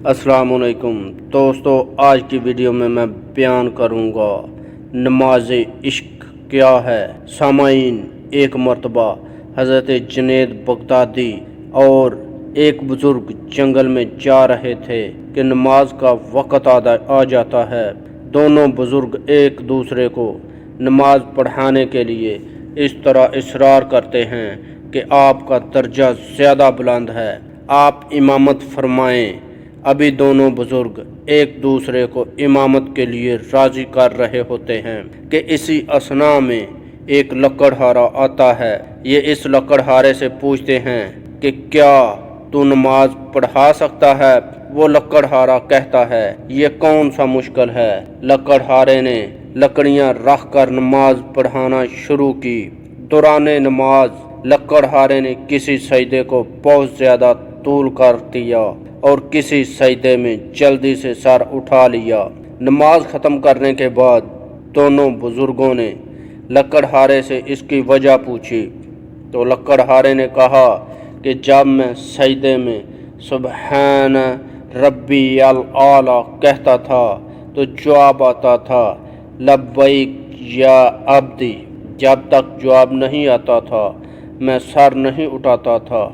अस्सलाम वालेकुम दोस्तों, आज की वीडियो में मैं बयान करूँगा नमाज इश्क क्या है। सामाईन, एक मरतबा हज़रत जुनैद बगदादी और एक बुज़ुर्ग जंगल में जा रहे थे कि नमाज का वक़्त आ जाता है। दोनों बुज़ुर्ग एक दूसरे को नमाज पढ़ाने के लिए इस तरह इसरार करते हैं कि आपका दर्जा ज़्यादा बुलंद है, आप इमामत फरमाएं। अभी दोनों बुजुर्ग एक दूसरे को इमामत के लिए राज़ी कर रहे होते हैं कि इसी असना में एक लकड़हारा आता है। ये इस लकड़हारे से पूछते हैं कि क्या तू नमाज पढ़ा सकता है। वो लकड़हारा कहता है, ये कौन सा मुश्किल है। लकड़हारे ने लकड़ियां रख कर नमाज पढ़ाना शुरू की। दौराने नमाज लकड़हारे ने किसी सजदे को बहुत ज़्यादा तूल कर दिया और किसी सजदे में जल्दी से सर उठा लिया। नमाज ख़त्म करने के बाद दोनों बुज़ुर्गों ने लकड़हारे से इसकी वजह पूछी तो लकड़हारे ने कहा कि जब मैं सजदे में सुबहान रब्बी अल आला कहता था तो जवाब आता था लब्बैक या अब्दी। जब तक जवाब नहीं आता था मैं सर नहीं उठाता था।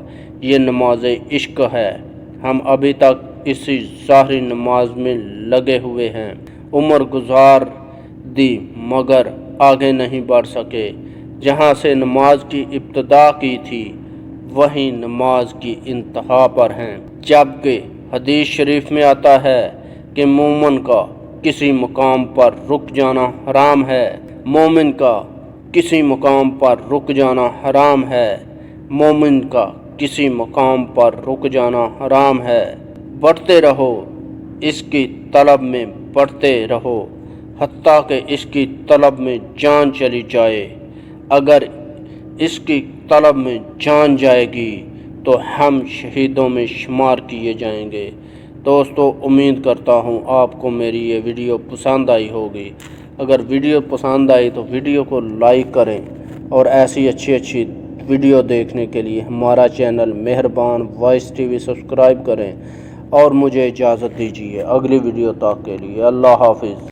ये नमाज इश्क है। हम अभी तक इसी ज़ाहरी नमाज में लगे हुए हैं। उम्र गुजार दी मगर आगे नहीं बढ़ सके। जहाँ से नमाज की इब्तिदा की थी वहीं नमाज की इंतहा पर हैं। जबकि हदीस शरीफ में आता है कि मोमिन का किसी मकाम पर रुक जाना हराम है। मोमिन का किसी मकाम पर रुक जाना हराम है। मोमिन का किसी मकाम पर रुक जाना हराम है। बढ़ते रहो, इसकी तलब में बढ़ते रहो, हत्ता कि इसकी तलब में जान चली जाए। अगर इसकी तलब में जान जाएगी तो हम शहीदों में शुमार किए जाएंगे। दोस्तों, उम्मीद करता हूँ आपको मेरी ये वीडियो पसंद आई होगी। अगर वीडियो पसंद आई तो वीडियो को लाइक करें और ऐसी अच्छी वीडियो देखने के लिए हमारा चैनल मेहरबान वॉइस टीवी सब्सक्राइब करें और मुझे इजाज़त दीजिए अगली वीडियो तक के लिए। अल्लाह हाफिज़।